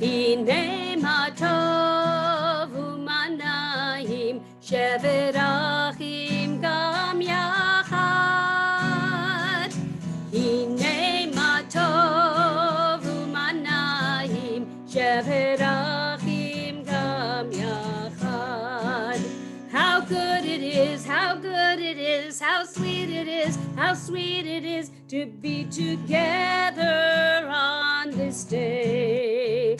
Hine ma tov u'manayim sheverachim gam yachad. Hine ma tov u'manayim sheverachim gam yachad. How good it is, how good it is, how sweet it is, how sweet it is to be together on this day.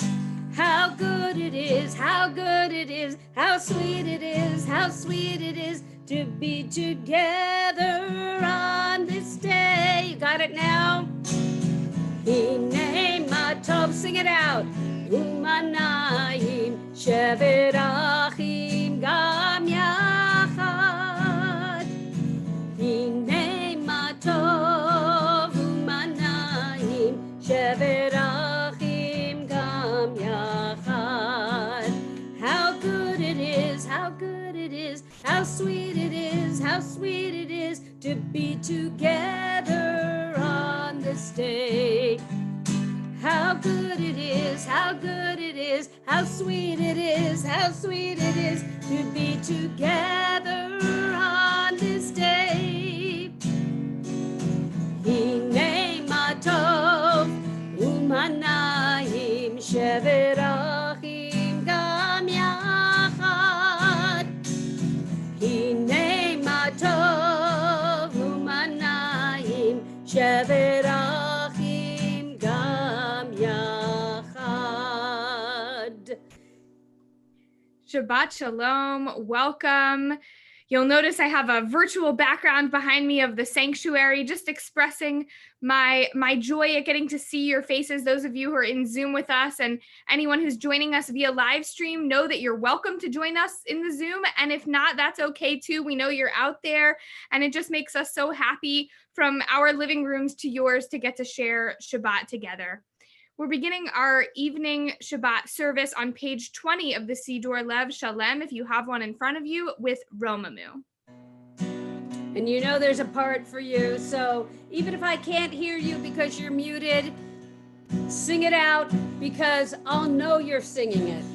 How good it is, how good it is, how sweet it is, how sweet it is to be together on this day. You got it now? Hine ma tov, sing it out. U'manayim sheverachim gam yachad. Hine ma tov u'manayim sheverachim gam yachad. How good it is, how good it is, how sweet it is, how sweet it is to be together on this day. How good it is, how good it is, how sweet it is, how sweet it is to be together on this day. Hine ma tov u'manayim sheverachim gam yachad. Hine ma tov u'manayim sheverachim gam yachad. Shabbat Shalom, welcome. You'll notice I have a virtual background behind me of the sanctuary, just expressing my joy at getting to see your faces. Those of you who are in Zoom with us and anyone who's joining us via live stream, know that you're welcome to join us in the Zoom. And if not, that's okay too. We know you're out there, and it just makes us so happy from our living rooms to yours to get to share Shabbat together. We're beginning our evening Shabbat service on page 20 of the Siddur Lev Shalem, if you have one in front of you, with Romamu. And you know there's a part for you, so even if I can't hear you because you're muted, sing it out because I'll know you're singing it.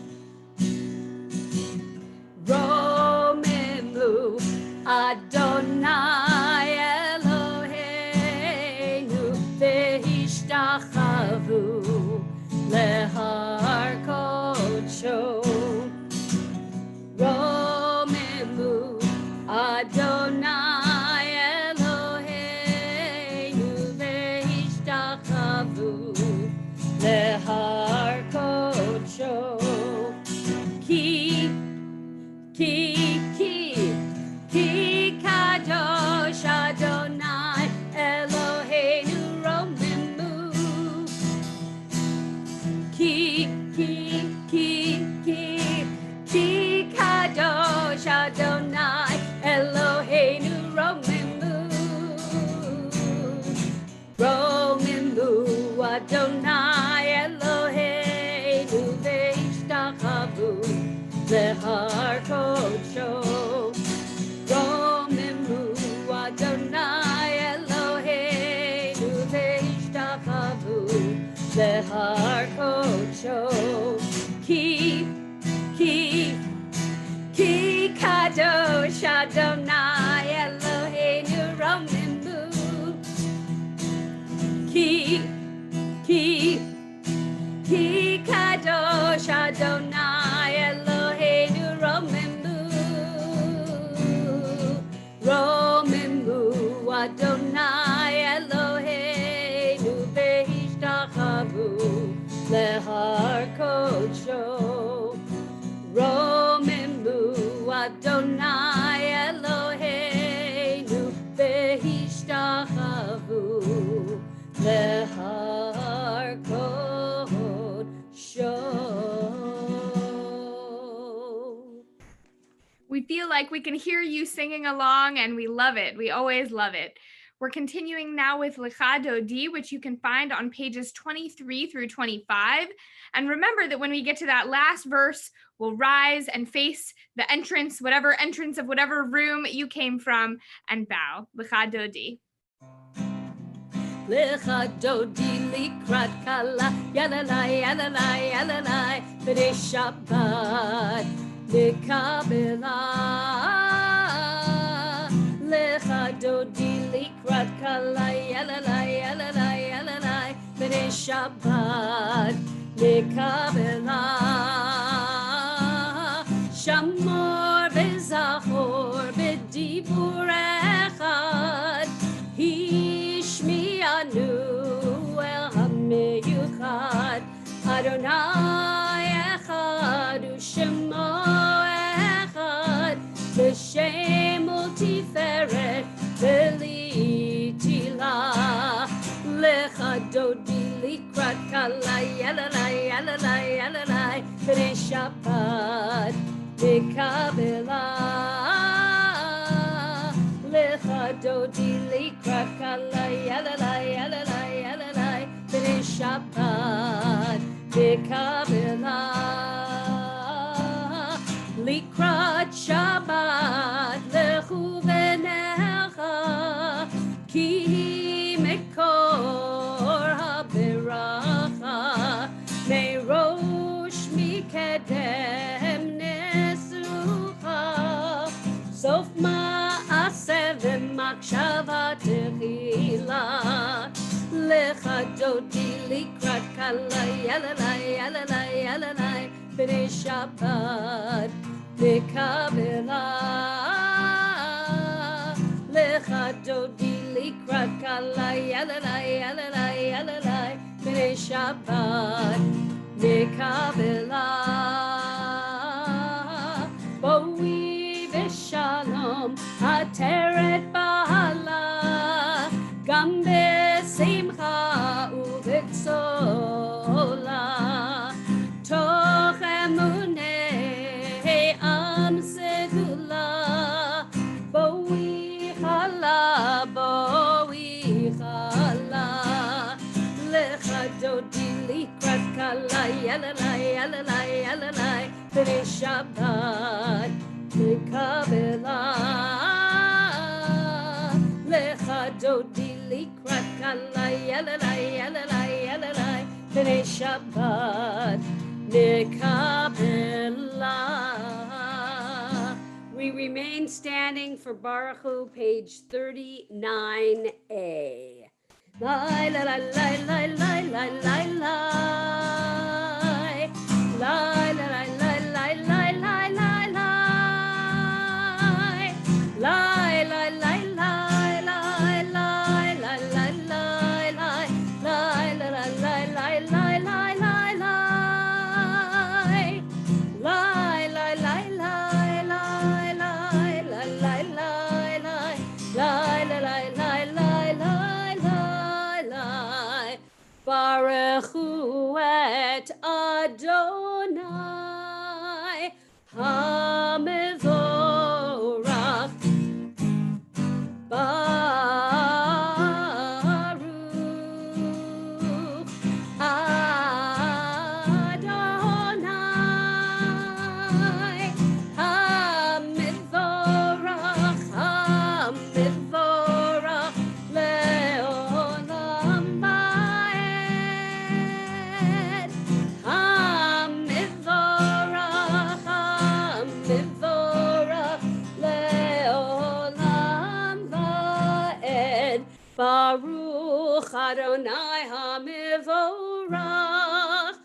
Romamu Adonai Eloheinu ve'ishtachavu lehar kodsho. Romamu Adonai Eloheinu ve'ishtachavu lehar kodsho. Ki kadosh Adonai Eloheinu romamu. Ki kadosh Adonai Eloheinu romamu. Romamu Adonai Eloheinu ve'ishtachavu lehar kodsho. Romamu Adonai Eloheinu ve'ishtachavu lehar kodsho. Ki kadosh Adonai Eloheinu romamu. Ki kadosh Adonai Eloheinu romamu. Romamu Adonai Eloheinu ve'ishtachavu lehar kodsho. Romamu Adonai Eloheinu ve'ishtachavu lehar kodsho. We feel like we can hear you singing along, and we love it. We always love it. We're continuing now with Lecha Dodi, which you can find on pages 23 through 25. And remember that when we get to that last verse, we'll rise and face the entrance of whatever room you came from, and bow. Lecha Dodi. Lecha dodi likrat kala, yalalai, yalalai, yalalai, b'nei Shabbat, lekabela. Lecha dodi likrat kala, yalalai, yalalai, yalalai, b'nei Shabbat, lekabela. Shamor bezachor b'dibur echad, Hishmianu el hameyuchad, Adonai echad u'shemo echad, l'shem u'tiferet v'litila, lecha dodi likrat kala, yalalai, yalalai, yalalai, b'nei Shabbat, lekabela. Lecha dodi likrat kala, yalalai, yalalai, yalalai, b'nei Shabbat, lekabela. Likrat Shabbat, lechu v'necha, ki mekor haberacha, merosh mikedem nesucha, sof ma'aseh v'makshava techila, lecha dodi likrat kala, yalalai, yalalai, yalalai, b'nei Shabbat, lekabela. Lecha dodi likrat kala, yalalai, yalalai, yalalai, b'nei Shabbat, lekabela. Boi v'shalom ateret ba'ala, gam besimcha u'b'tzola, toch emunei am segula, boi chala, lecha dodi likrat kala, yalalai, yalalai, yalalai, b'nei Shabbat, lekabela. Lecha dodi likrat kala, yalalai, yalalai, yalalai, b'nei Shabbat, lekabela. We remain standing for Baruch Hu, page 39a. Lai, la, la, lai, lai, lai, lai, lai, lai. Lai, la, lai, lai, lai, lai, lai, lai, lai. Lai, lai, lai, lai, lai, lai, lai, lai, lai, lai. Lai, la, la, lai, lai, lai, lai, lai, lai. Lai, lai, lai, lai, lai, lai, lai, lai, lai, lai. Lai, la, lai, lai, lai, lai, lai, lai. Baruch Hu et Adonai hamevorach. Baruch Adonai hamevorach, hamevorach leolam va'ed. Hamevorach, hamevorach leolam va'ed. Baruch Adonai hamevorach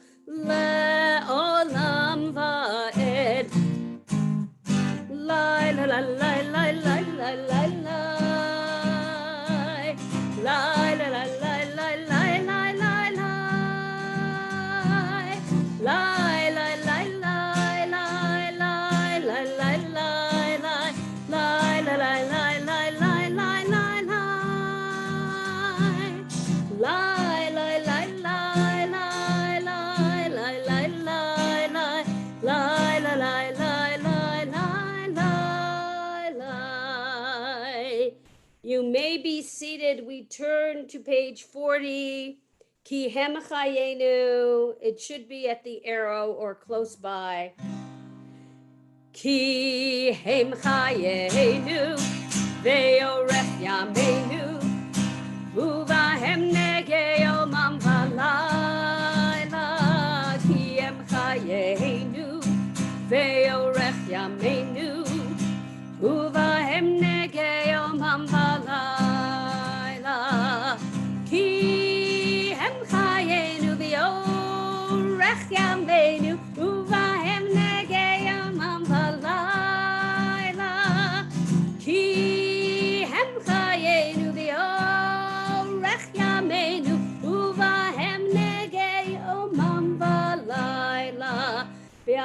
leolam va'ed. Lai, la, la, lai, lai, lai, lai, lai, lai. Lai, la, la, lai, lai, lai, lai, lai, lai. Lai, lai, lai, lai, lai, lai, lai, lai, lai, lai. Lai, la, lai, lai, lai, lai, lai, lai, lai. Lai, lai, lai, lai, lai, lai, lai, lai, lai, lai. Lai, la, lai, lai, lai, lai, lai, lai. You may be seated. We turn to page 40. Ki hem chayenu. It should be at the arrow or close by. Ki hem chayenu ve'orech yameinu uvahem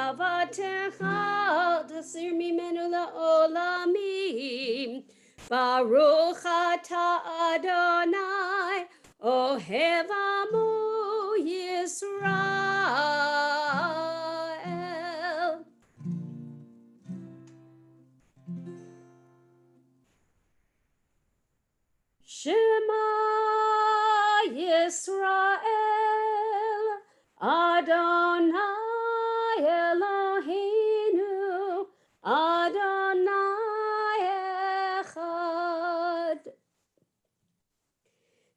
אהבתך תסיר ממנו לעולמים. ברוך אתה אדוני, אוהב עמו ישראל. Shema Yisrael, Adonai Eloheinu, Adonai Echad.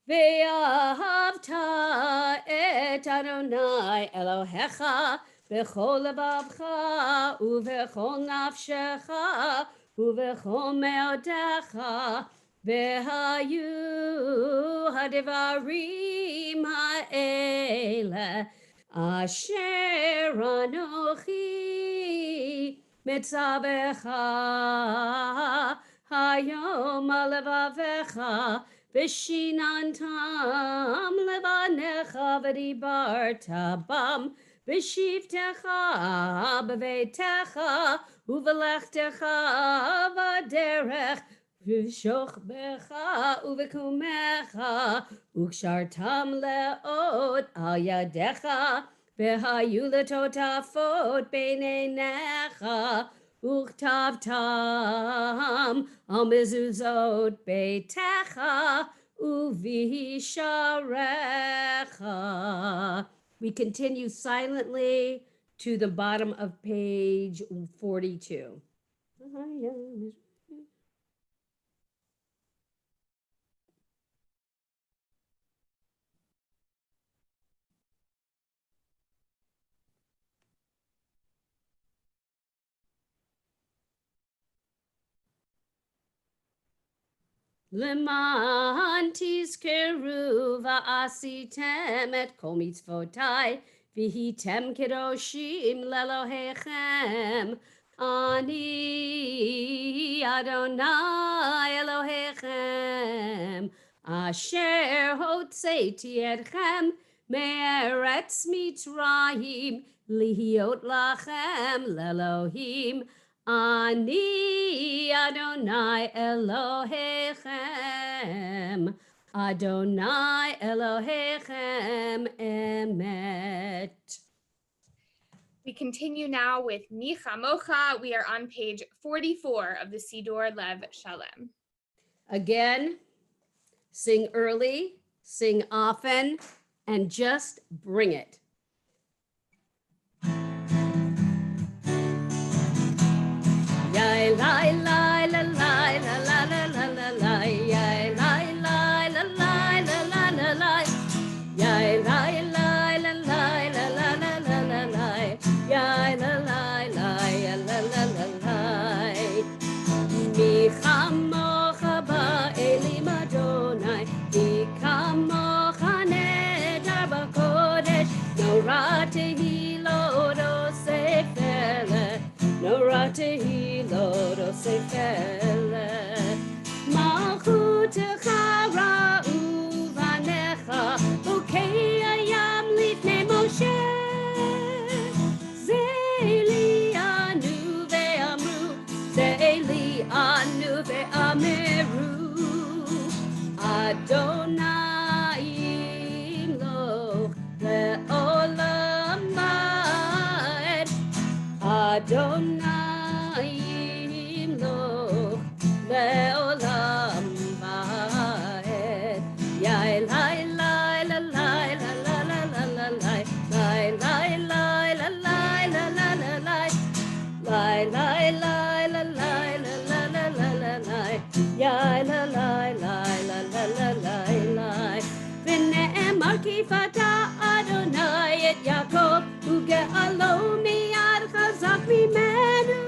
Ve'ahavta et Adonai Elohecha b'chol levavecha u'v'chol nafshecha u'v'chol me'odecha v'hayu hadivarim ha'ele asher anochi mitzavecha hayom alevavecha Vishinantam levanecha v'dibarta bam v'shivtecha b'veitecha u'v'lechtecha v'derech v'shochbecha u'v'kumecha u'kshartam le'ot al yadecha v'hayu letotafot b'neinecha Uchtavtam al mezuzot beitecha uvisharecha. We continue silently to the bottom of page 42. Leman tizkeru va'asitem et kol mitzvotai v'hitem kedoshim lelohechem ani Adonai Elohechem asher hotzeiti etchem me'eretz Mitzrayim lihiot lachem lelohim Ani Adonai Elohechem, Adonai Elohechem emet. We continue now with Mi Chamocha. We are on page 44 of the Siddur Lev Shalem. Again, sing early, sing often, and just bring it. Yai lai lai la lai la la la la la la yai lai lai la lai la la la la yai lai lai la lai la la la la la la yai la lai lai la la la la Mi chamocha ba'elim Adonai Mi chamocha nedar b'kodesh Norah tehilot oseh feleh Norah tehilot oseh feleh Malchutecha ra'u vanecha Bokei hayam lifnei Moshe Ze'li anu ve'amru Ze'li anu ve'ameru Adonai imloch le'olam va'ed Adonai imloch le'olam va'ed Yai lai lai la lai la la la la la lai lai lai lai la lai la la la lai lai lai lai la lai la la la la la lai Yai la lai lai la la la lai lai V'ne'emar ki fata Adonai et Yaakov uge'alo miyad chazak mimenu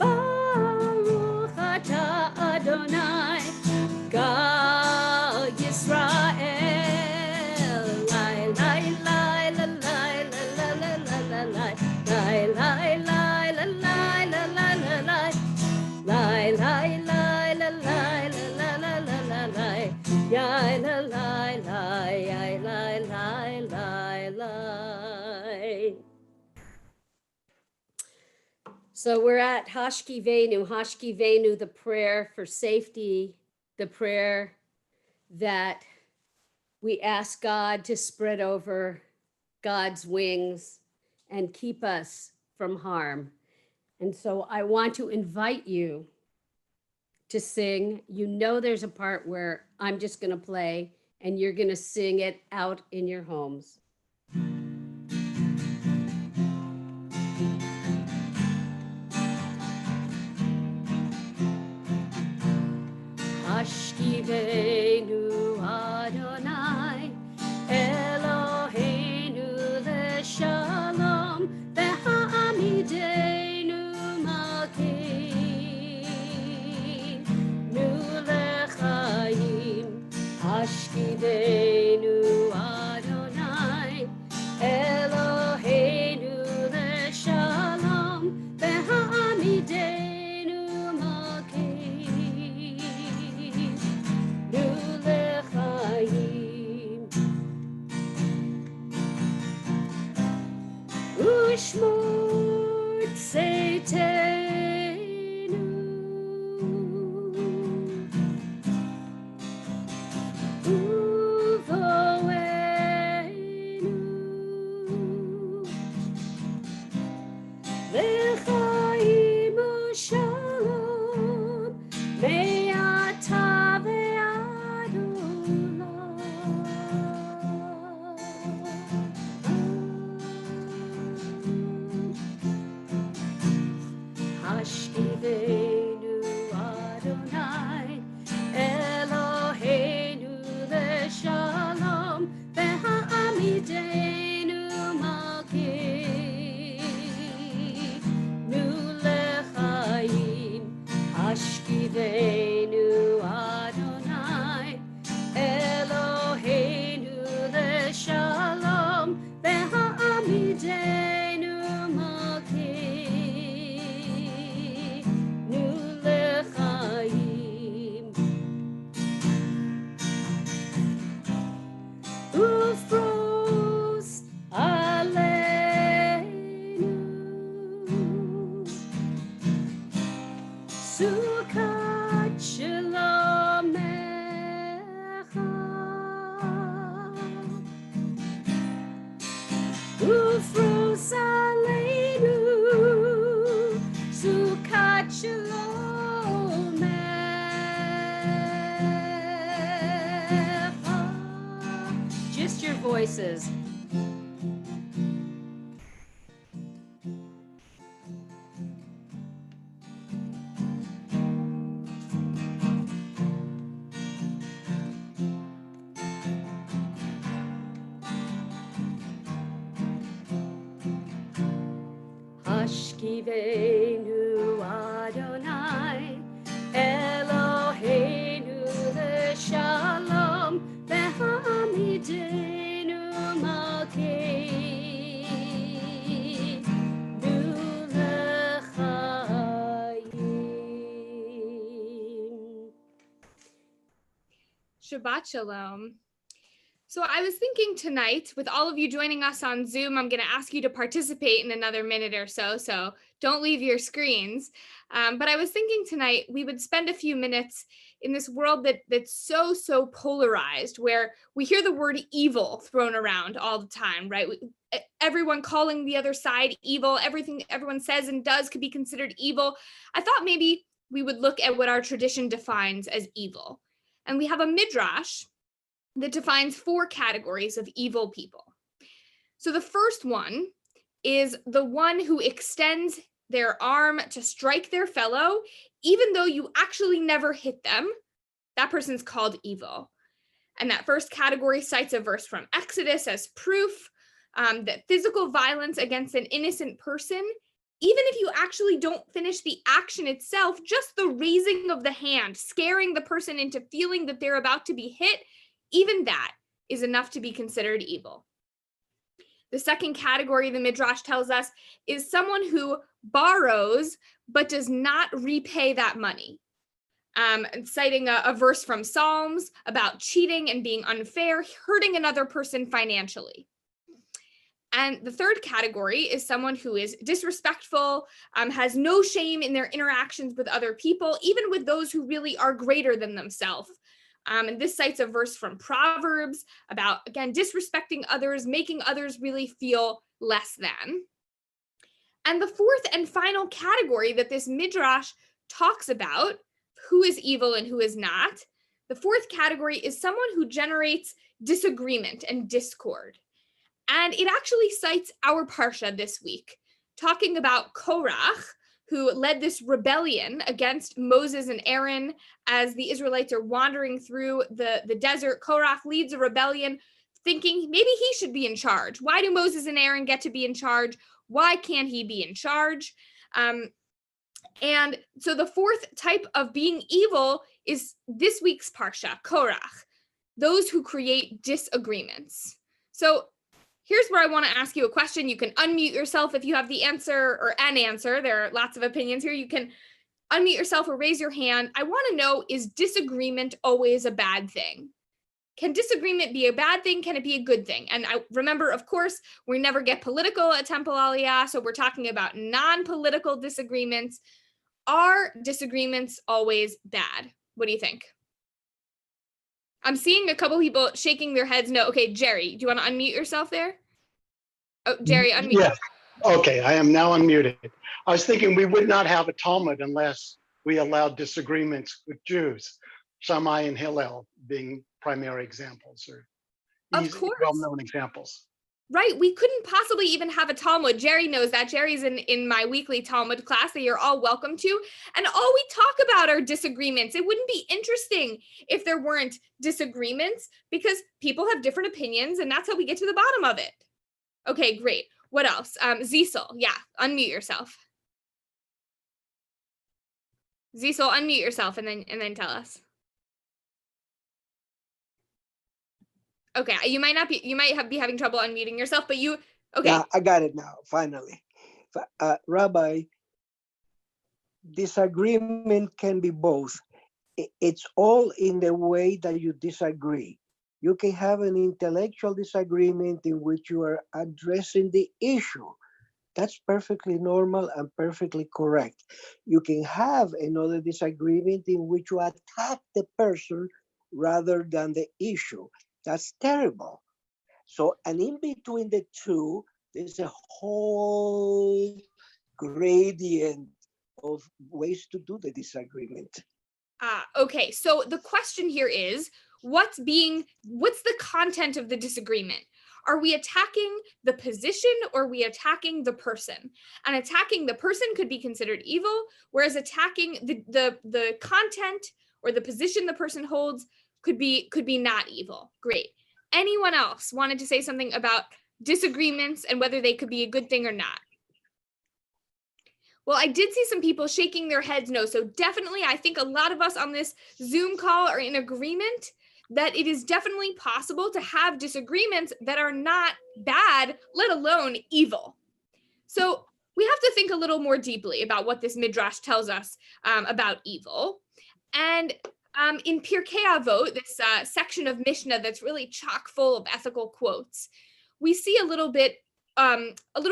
Baruch ata Adonai Gal Yisrael Lai lai lai la lai la la la la la lai lai lai lai la lai la la la lai lai lai lai la lai la la la la la lai Yai la lai lai yai lai lai lai lai So we're at Hashkivenu, Hashkivenu, the prayer for safety, the prayer that we ask God to spread over God's wings and keep us from harm. And so I want to invite you to sing. You know, there's a part where I'm just going to play and you're going to sing it out in your homes. Hashkivenu Adonai Eloheinu leShalom V'ha'amidenu Malkeinu leChaim Hashkivenu Adonai Eloheinu leShalom V'ha'amidenu Malkeinu leChaim Ushmor Tzeitenu Uvoenu V'chaim u'shalom Me'ata ve'ad olam. Hashkivenu Adonai Eloheinu leShalom V'ha'amidenu Malkeinu leChaim Hashkivenu Adonai Eloheinu leShalom V'ha'amidenu Malkeinu leChaim Ufros aleinu Sukkot Shalomecha Ufros aleinu Sukkot Shalomecha. Just your voices. Hashkivenu Adonai Eloheinu leShalom V'ha'amidenu Malkeinu leChaim. Shabbat Shalom. So I was thinking tonight, with all of you joining us on Zoom, I'm going to ask you to participate in another minute or so, so don't leave your screens. But I was thinking tonight we would spend a few minutes in this world that's so polarized, where we hear the word evil thrown around all the time, right? Everyone calling the other side evil, everything everyone says and does could be considered evil. I thought maybe we would look at what our tradition defines as evil. And we have a midrash that defines 4 categories of evil people. So the first one is the one who extends their arm to strike their fellow, even though you actually never hit them. That person's called evil. And that first category cites a verse from Exodus as proof that physical violence against an innocent person, even if you actually don't finish the action itself, just the raising of the hand, scaring the person into feeling that they're about to be hit, even that is enough to be considered evil. The second category the Midrash tells us is someone who borrows but does not repay that money. Citing a verse from Psalms about cheating and being unfair, hurting another person financially. And the third category is someone who is disrespectful, has no shame in their interactions with other people, even with those who really are greater than themselves. And this cites a verse from Proverbs about, again, disrespecting others, making others really feel less than. And the fourth and final category that this midrash talks about, who is evil and who is not, the fourth category is someone who generates disagreement and discord. And it actually cites our parsha this week, talking about Korach, who led this rebellion against Moses and Aaron as the Israelites are wandering through the desert. Korach leads a rebellion, thinking maybe he should be in charge. Why do Moses and Aaron get to be in charge? Why can't he be in charge? And so the fourth type of being evil is this week's parsha, Korach, those who create disagreements. So here's where I want to ask you a question. You can unmute yourself if you have the answer or an answer. There are lots of opinions here. You can unmute yourself or raise your hand. I want to know, is disagreement always a bad thing? Can disagreement be a bad thing? Can it be a good thing? And I remember, of course, we never get political at Temple Aliyah, so we're talking about non-political disagreements. Are disagreements always bad? What do you think? I'm seeing a couple people shaking their heads no. Okay, Jerry, do you want to unmute yourself there? Oh, Jerry, unmute. Yes. Okay, I am now unmuted. I was thinking we would not have a Talmud unless we allowed disagreements with Jews, Shammai and Hillel being primary examples, or well-known examples. Right, we couldn't possibly even have a Talmud. Jerry knows that. Jerry's in my weekly Talmud class that you're all welcome to. And all we talk about are disagreements. It wouldn't be interesting if there weren't disagreements, because people have different opinions, and that's how we get to the bottom of it. Okay, great. What else? Zisel, yeah, unmute yourself. Zisel, unmute yourself and then tell us. Okay, you might be having trouble unmuting yourself, but you, okay. Yeah, I got it now, finally. Rabbi, disagreement can be both. It's all in the way that you disagree. You can have an intellectual disagreement in which you are addressing the issue. That's perfectly normal and perfectly correct. You can have another disagreement in which you attack the person rather than the issue. That's terrible. So, and in between the two, there's a whole gradient of ways to do the disagreement. Okay, so the question here is, what's the content of the disagreement? Are we attacking the position or are we attacking the person? And attacking the person could be considered evil, whereas attacking the content or the position the person holds could be not evil. Great. Anyone else wanted to say something about disagreements and whether they could be a good thing or not? Well, I did see some people shaking their heads no. So definitely, I think a lot of us on this Zoom call are in agreement that it is definitely possible to have disagreements that are not bad, let alone evil. So we have to think a little more deeply about what this midrash tells us about evil. And in Pirkei Avot, this section of Mishnah that's really chock full of ethical quotes, we see a little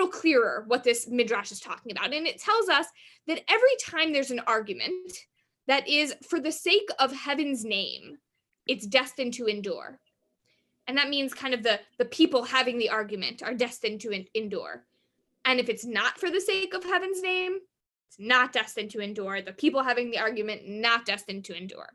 clearer what this midrash is talking about. And it tells us that every time there's an argument that is for the sake of heaven's name, it's destined to endure. And that means kind of the people having the argument are destined to endure. And if it's not for the sake of heaven's name, it's not destined to endure. The people having the argument, not destined to endure.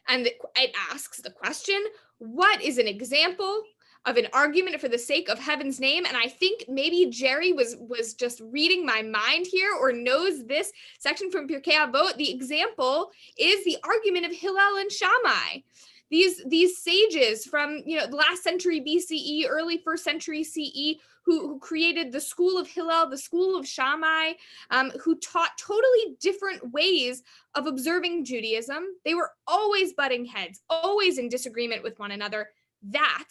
And it asks the question, what is an example of an argument for the sake of heaven's name? And I think maybe Jerry was just reading my mind here, or knows this section from Pirkei Avot. The example is the argument of Hillel and Shammai. These sages from the last century BCE, early first century CE, who created the school of Hillel, the school of Shammai, who taught totally different ways of observing Judaism. They were always butting heads, always in disagreement with one another. That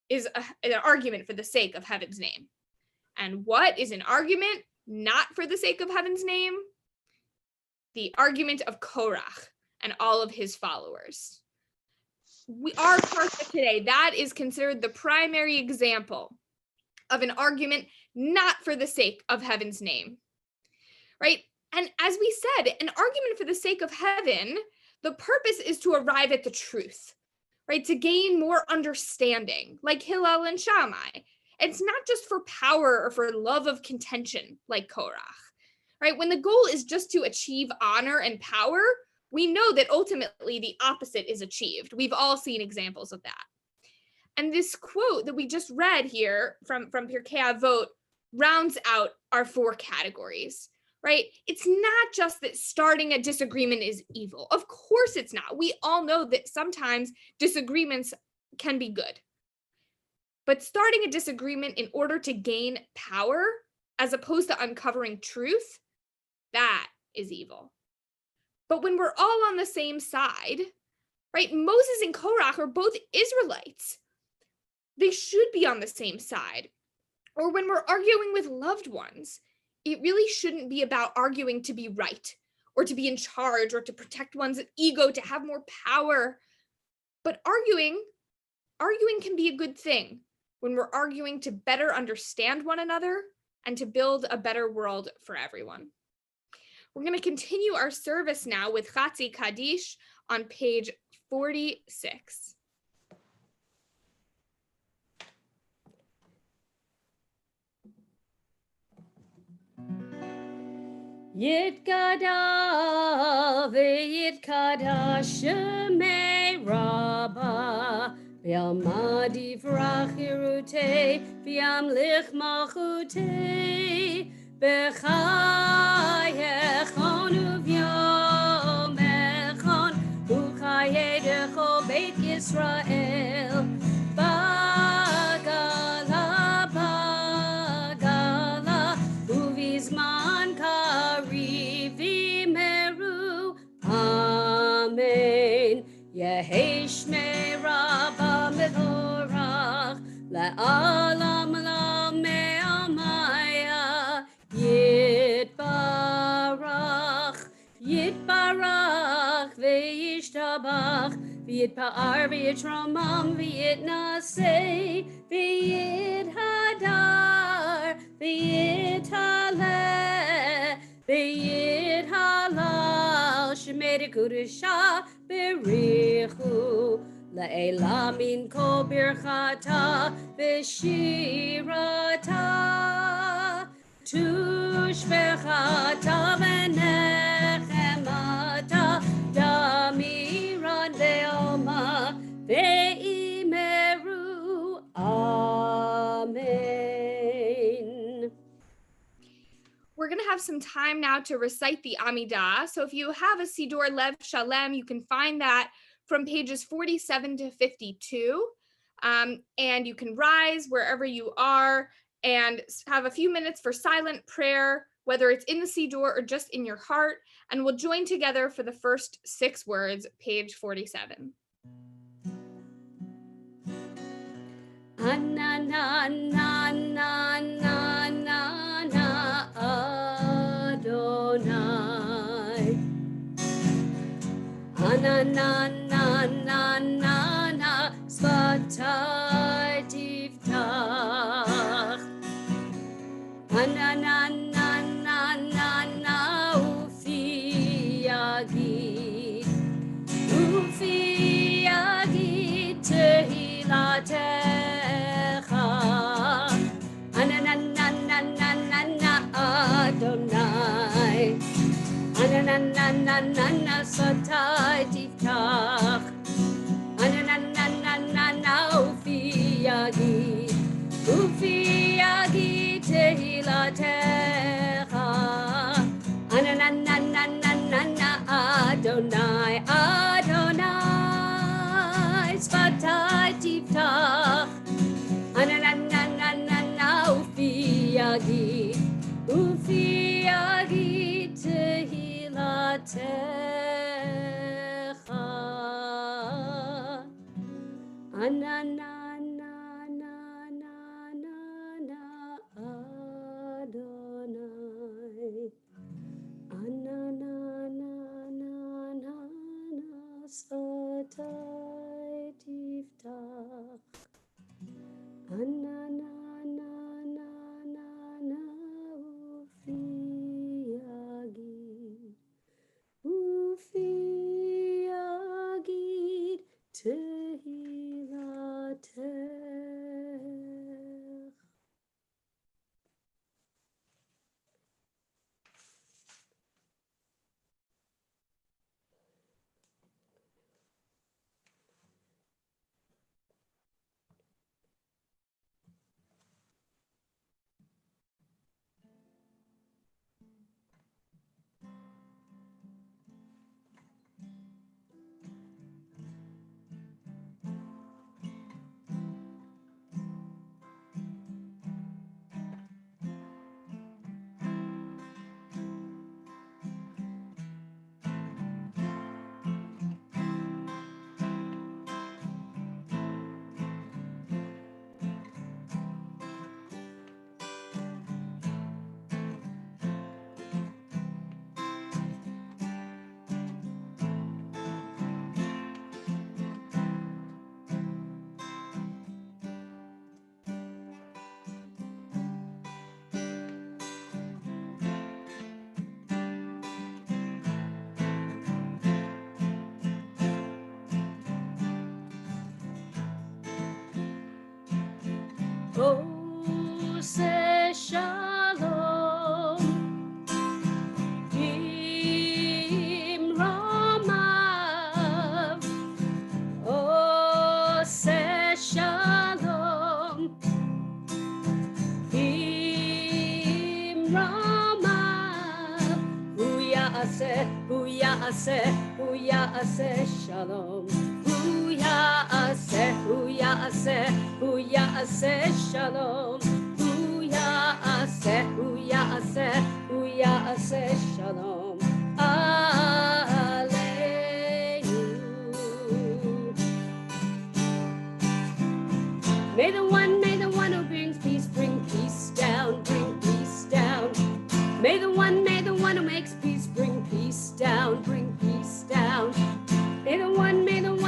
is an argument for the sake of heaven's name. And what is an argument not for the sake of heaven's name? The argument of Korach and all of his followers. Our parsha today, that is considered the primary example of an argument, not for the sake of heaven's name, right? And as we said, an argument for the sake of heaven, the purpose is to arrive at the truth, right? To gain more understanding, like Hillel and Shammai. It's not just for power or for love of contention, like Korach, right? When the goal is just to achieve honor and power, we know that ultimately the opposite is achieved. We've all seen examples of that. And this quote that we just read here from Pirkei Avot rounds out our 4 categories, right? It's not just that starting a disagreement is evil. Of course it's not. We all know that sometimes disagreements can be good. But starting a disagreement in order to gain power, as opposed to uncovering truth, that is evil. But when we're all on the same side, right? Moses and Korach are both Israelites. They should be on the same side. Or when we're arguing with loved ones, it really shouldn't be about arguing to be right or to be in charge or to protect one's ego, to have more power. But arguing can be a good thing when we're arguing to better understand one another and to build a better world for everyone. We're going to continue our service now with Chatzi Kaddish on page 46. Yitkada v'yitkada Shammai Rabbah v'yamad yivrach hirutei v'yamlich malchutei b'chayechon u'v'yomechon u'chayedecho Beit Yisrael bagala bagala uvizman karivimeru amen Yehi Shmei Rabbah mevorach la'alam la'me'amaya yitbarach yitbarach ve'yishtabach v'yitpa'ar v'yitromam v'yitnaseh v'yithadar v'yithaleh v'yithalal shemei kudusha berichu la'elam min kol birchata v'shirata tushbechata v'nechemata damiran ve'oma ve'imeru amen. We're going to have some time now to recite the Amidah. So if you have a Siddur Lev Shalem, you can find that from pages 47 to 52. And you can rise wherever you are and have a few minutes for silent prayer, whether it's in the Siddur or just in your heart. And we'll join together for the first 6 words, page 47. Adonai Ananananana Svatai Tiftach Ananananana Ufi Yagid Tehilatecha Ananananana Adonai Ananananana Svatai Tiftach Ananananana Ufi Yagid Tehilatecha Ananananana Adonai Adonai Svatai Tiftach Ananananana Ufi Yagid Tehilatecha Ananananana Adonai Ananananana Svatai Tiftach Ananananana Ose shalom Imromav. Ose shalom Imromav. Hu ya'aseh shalom. Hu ya'aseh shalom. Hu ya'aseh shalom. Aleinu. May the one who brings peace bring peace down, bring peace down. May the one who makes peace bring peace down, bring peace down. May the one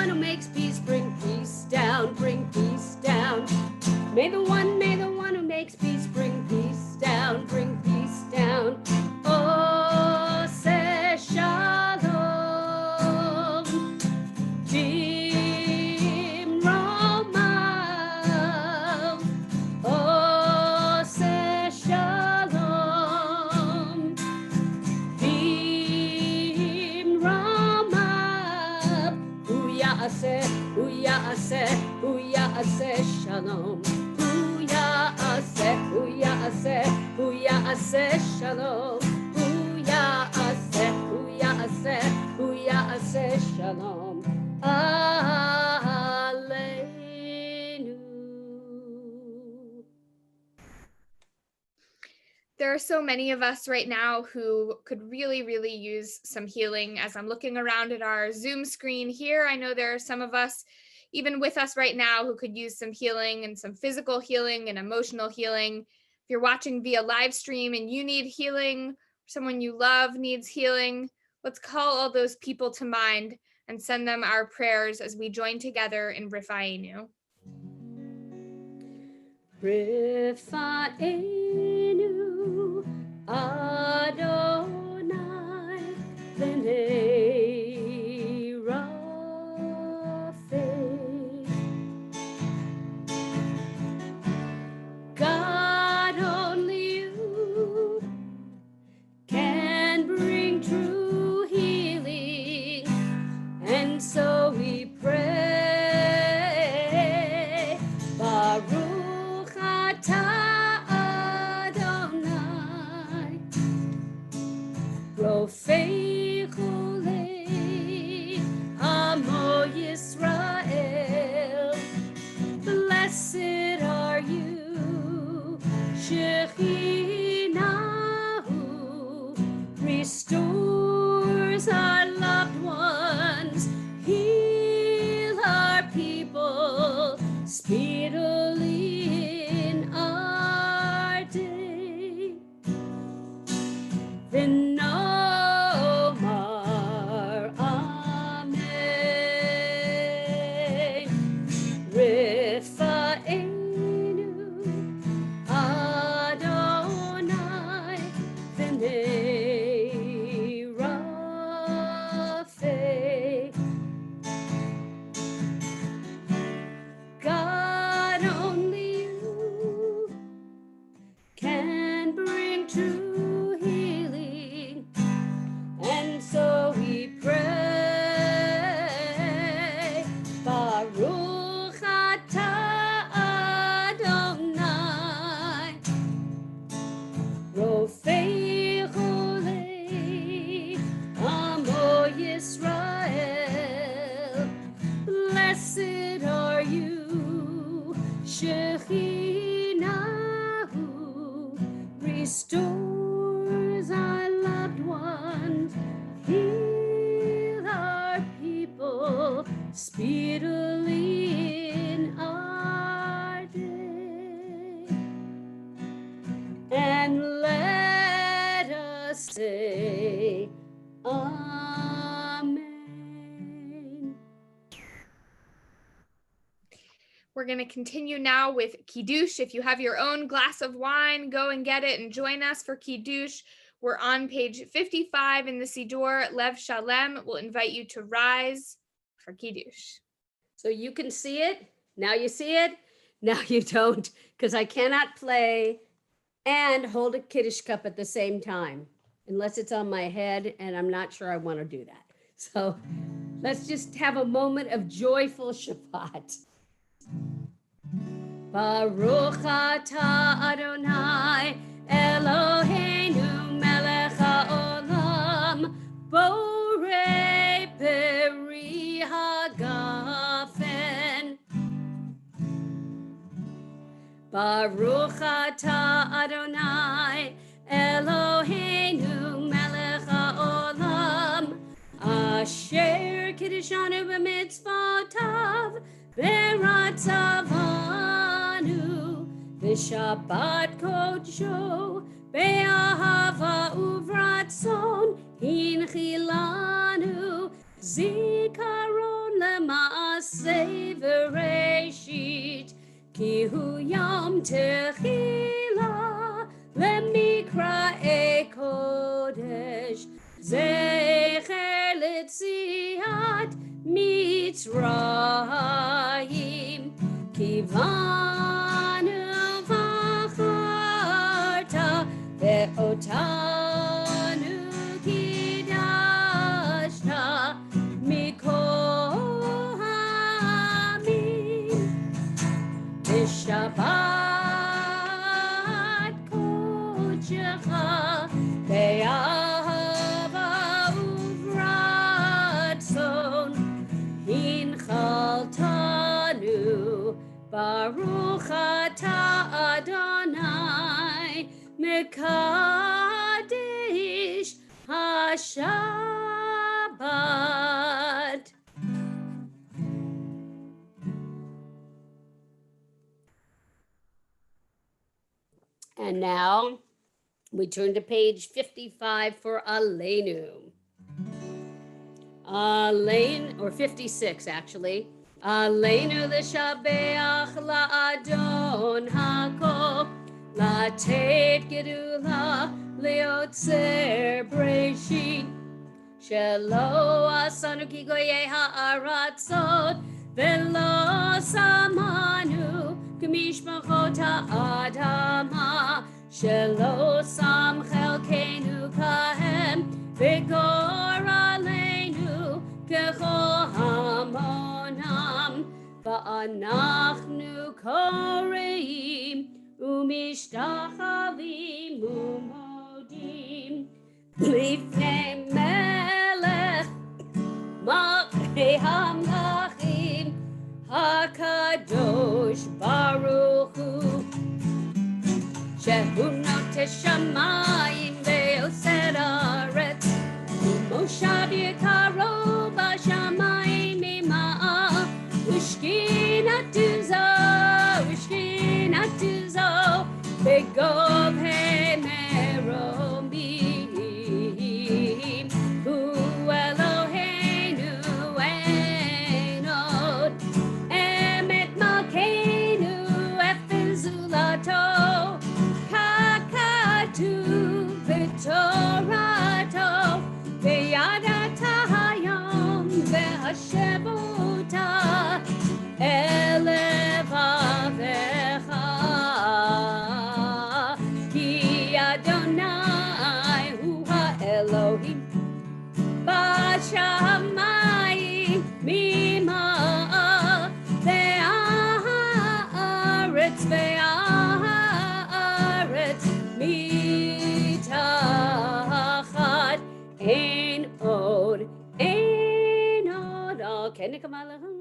who makes peace bring peace down, bring peace down. May the one who makes peace bring peace down, bring peace down. Oh, say shalom. Bimromav. Oh, say shalom. Bimromav. Hu ya'aseh shalom. Hu ya'aseh shalom. Hu ya'aseh shalom. Aleinu. There are so many of us right now who could really, really use some healing. As I'm looking around at our Zoom screen here, I know there are some of us, even with us right now, who could use some healing and some physical healing and emotional healing. If you're watching via live stream and you need healing, someone you love needs healing, let's call all those people to mind and send them our prayers as we join together in Rifa'enu. Rifa'enu Adonai B'nei Rapha. God, only you can bring true healing, and so we pray. Baruch atah Adonai, Rofei Chulei Amo Yisrael. Blessed are you, Shekhinah, restores our loved ones, heal our people speedily in our day. V'nomar Amen. Rifa'enu Adonai B'nei Rapha. God, only you can bring true healing, and so we pray. Baruch atah Adonai, Rofei Chulei Amo Yisrael. Blessed are you, Shekhinah, restores our loved ones, heal our people speedily in our day. And let us say, Amen. We're going to continue now with Kiddush. If you have your own glass of wine, go and get it and join us for Kiddush. We're on page 55 in the Siddur, Lev Shalem. We'll invite you to rise for Kiddush. So you can see it. Now you see it. Now you don't, because I cannot play and hold a Kiddush cup at the same time, unless it's on my head, and I'm not sure I want to do that. So let's just have a moment of joyful Shabbat. Baruch atah Adonai Eloheinu melech haolam borei peri hagafen. Baruch atah Adonai Eloheinu melech haolam asher kiddushanu b'mitzvotav v'ratzavanu v'shabbat kodsho be'ahava uvratzon hinchilanu zikaron lema'aseh v'reshit ki hu yom techila lemikra kodesh zecher letziat mitzrayim kivanu v'acharta ve'otanu kidashta mikol hamim Shabbat kodecha be'ahava uvratzon hinchaltanu baruch atah Adonai mekadesh hashabbat. And now we turn to page 55 for Aleinu. Alein, or 56 actually. Aleinu l'shabeach la'adon hakol latet gedula liotzer breshit shelo asanu ki goyei ha'aratzot velo samanu k'mishpachot ha'adama shelo sam chelkenu kahem v'gor aleinu kechol hamonam va'anachnu koreim umishtachavim umodim lifnei melech malchei hamlachim HaKadosh Baruch Hu Shehu notesh shamayim ve'oser haaretz Moshav yikaro b'shamayim ima'ah Ushkinatu zo begov hemeromim Hu Eloheinu ein od Emet malkeinu efen zulato kakatu v'torato v'yadata hayom v'hashevuta elevavecha ki Adonai hu ha'Elohim b'shamayim mima'ah ve'aretz mitachat ein od al kenikam alachem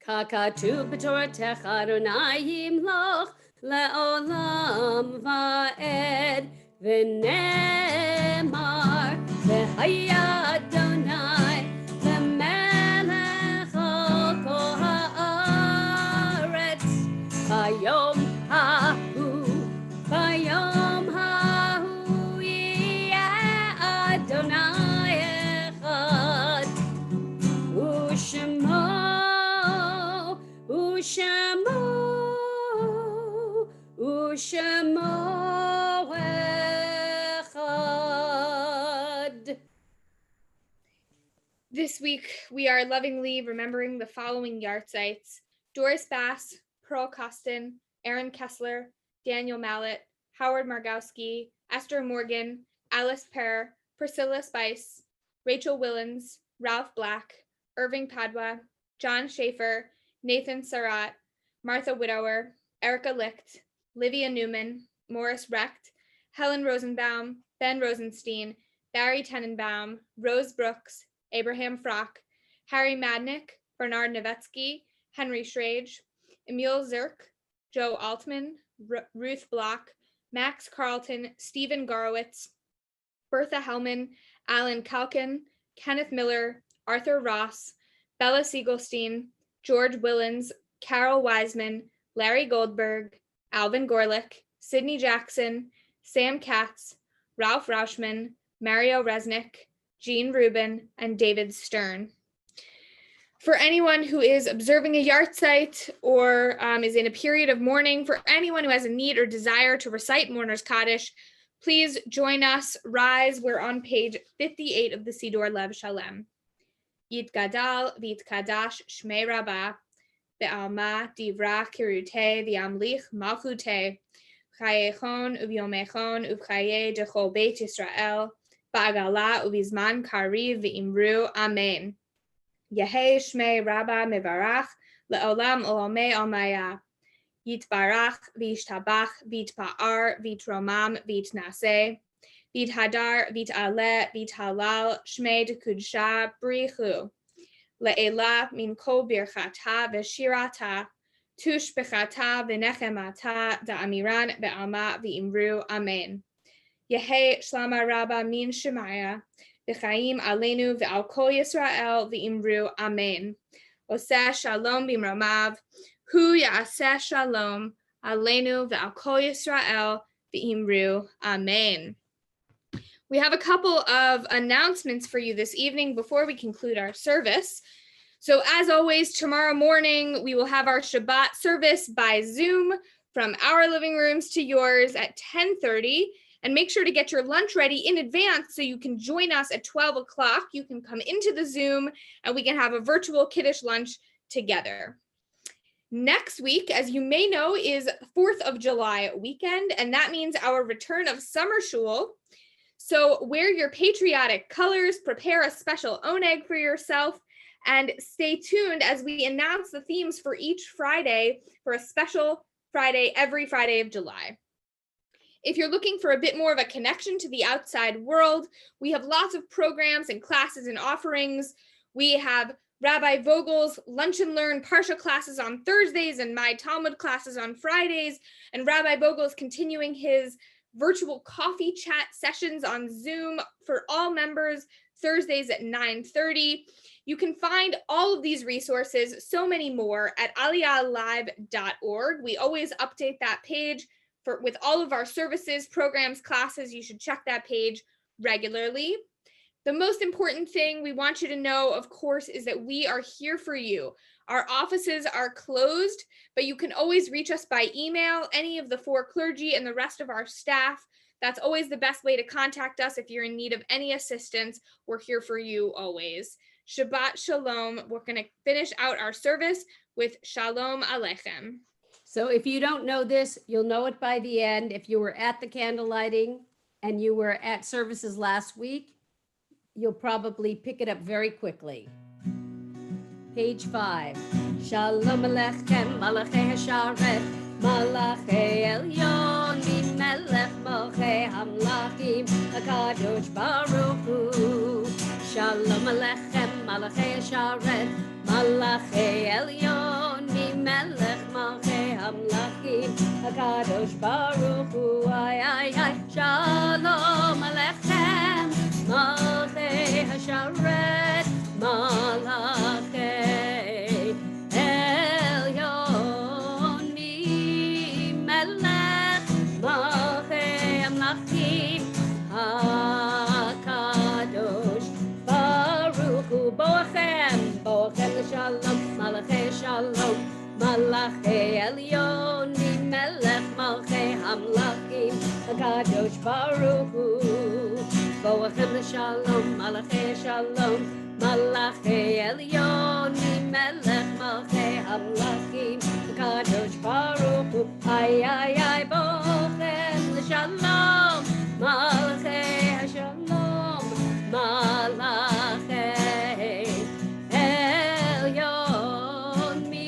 Kakatu b'toratecha Adonai yimloch le'olam va'ed v'nemar v'haya Adonai le'melech al kol ha'aretz v'yom hahu yeh Adonai echad u'shemo echad This week, we are lovingly remembering the following Yartzites: Doris Bass, Pearl Costin, Aaron Kessler, Daniel Mallet, Howard Margowski, Esther Morgan, Alice Pear, Priscilla Spice, Rachel Willens, Ralph Black, Irving Padua, John Schaefer, Nathan Surratt, Martha Widower, Erica Licht, Livia Newman, Morris Recht, Helen Rosenbaum, Ben Rosenstein, Barry Tenenbaum, Rose Brooks, Abraham Frock, Harry Madnick, Bernard Nevetsky, Henry Schrage, Emil Zirk, Joe Altman, Ruth Block, Max Carlton, Stephen Garowitz, Bertha Hellman, Alan Kalkin, Kenneth Miller, Arthur Ross, Bella Siegelstein, George Willens, Carol Wiseman, Larry Goldberg, Alvin Gorlick, Sidney Jackson, Sam Katz, Ralph Rauschman, Mario Resnick, Jean Rubin, and David Stern. For anyone who is observing a Yartzeit or is in a period of mourning, for anyone who has a need or desire to recite Mourner's Kaddish, please join us. Rise. We're on page 58 of the Siddur Lev Shalem. Yit Gadal, Vit Kadash, Shmei Rabbah, Be'alma, Divra, Kirute, V'amlich, Malchute, Chayechon, Uvyomechon, Uvchaye, Dechol Beit Yisrael, Ba'agala, Uvizman, Kariv, V'imru, Amen. Yehei Shmei Rabbah Mevarach, Le'olam Olamei Almaya. Yitbarach, V'ishtabach, V'itpa'ar, V'itromam, V'itnaseh, V'ithadar, V'it'aleh, V'ithalal, Shmei D'kudsha, Brichu. Le'elah min kol birchata v'shirata, tush bechata v'nechemata, da'amiran be'alma v'imru, Amen. Yehei Shlama Rabba min Shemaya, v'chaim aleinu v'al kol Yisrael v'imru, Amen. Oseh shalom b'imramav, hu ya'aseh shalom, aleinu v'al kol Yisrael v'imru, Amen. We have a couple of announcements for you this evening before we conclude our service. So as always, tomorrow morning, we will have our Shabbat service by Zoom from our living rooms to yours at 10:30. And make sure to get your lunch ready in advance so you can join us at 12 o'clock. You can come into the Zoom and we can have a virtual Kiddush lunch together. Next week, as you may know, is 4th of July weekend, and that means our return of summer shul. So wear your patriotic colors, prepare a special oneg for yourself, and stay tuned as we announce the themes for each Friday for a special Friday every Friday of July. If you're looking for a bit more of a connection to the outside world, we have lots of programs and classes and offerings. We have Rabbi Vogel's Lunch and Learn Parsha classes on Thursdays and my Talmud classes on Fridays, and Rabbi Vogel is continuing his virtual coffee chat sessions on Zoom for all members Thursdays at 9:30. You can find all of these resources, so many more, at aliyahlive.org. We always update that page with all of our services, programs, classes. You should check that page regularly. The most important thing we want you to know, of course, is that we are here for you. Our offices are closed, but you can always reach us by email, any of the four clergy and the rest of our staff. That's always the best way to contact us if you're in need of any assistance. We're here for you always. Shabbat Shalom. We're going to finish out our service with Shalom Aleichem. So if you don't know this, you'll know it by the end. If you were at the candle lighting and you were at services last week, you'll probably pick it up very quickly. Page 5. Shalom Aleichem, Malachei Hasharet, Malachei Elyon, Melech Malchei Hamlachim, HaKadosh Baruch Hu. Shalom Aleichem, Malachei Hasharet, Malachei Elyon, Melech Malchei Hamlachim, HaKadosh Baruch Hu. Ay, ay, ay. Shalom Aleichem, Malachei Hasharet, Malachei Elyon, Melech Malchei Hamlachim, HaKadosh Baruch Hu. Boachem, Boachem l'Shalom, Malachei Shalom, Malachei Elyon, Melech Malchei Hamlachim, HaKadosh Baruch Hu. Boachem l'Shalom, Malachei Shalom, Malachi Elyon, Melech Malchei Hamlachim, Kadosh Baruch Hu, ay, Bochem L'Shalom, Malchei HaShalom, Malachei Elyon, Mi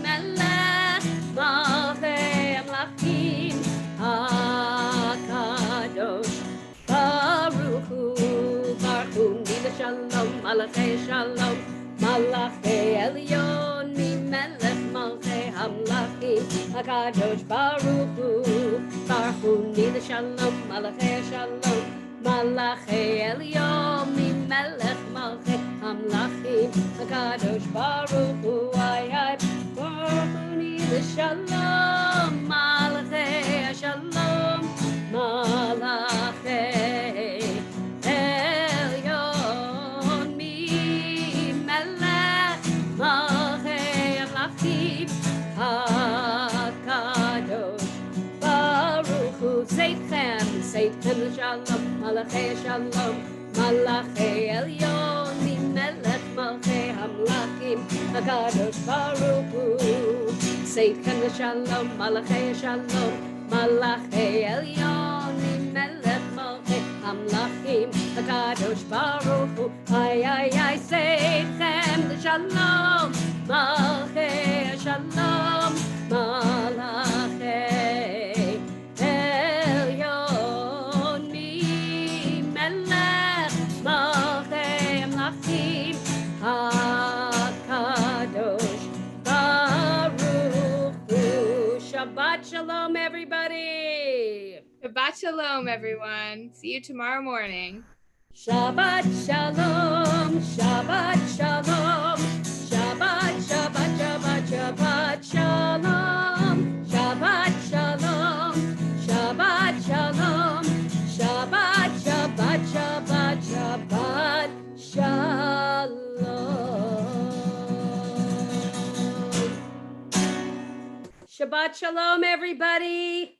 Melech Malchei Hamlachim, HaKadosh Baruch Hu, Shalom, Malachei Shalom, Malachei Elyon, Mi Melech Malchei Hamlachim, HaKadosh Baruch Hu, Nida Shalom, Malachei Shalom, Malachei Elyon, Mi Melech Malchei Hamlachim, HaKadosh Baruch Hu, Baruch Hu, Nida Shalom, Malachei Shalom, Malachei Seitchem Shalom, Malachei Shalom, Malachei Elyon, Mi Melech Malchei Hamlachim, HaKadosh Baruch Hu. Seitchem Shalom, Malachei Shalom, Malachei Elyon, Mi Melech Malchei Hamlachim, HaKadosh Baruch Hu. Ay, Seitchem Shalom, Malachei Shalom, Malachei HaKadosh Baruch Hu. Shabbat Shalom, everybody. Shabbat Shalom, everyone. See you tomorrow morning. Shabbat Shalom, Shabbat Shalom, Shabbat, Shabbat, Shabbat, Shabbat Shalom, Shabbat Shalom, Shabbat Shalom, Shabbat, Shabbat, Shabbat, Shabbat Shalom. Shabbat Shalom, everybody.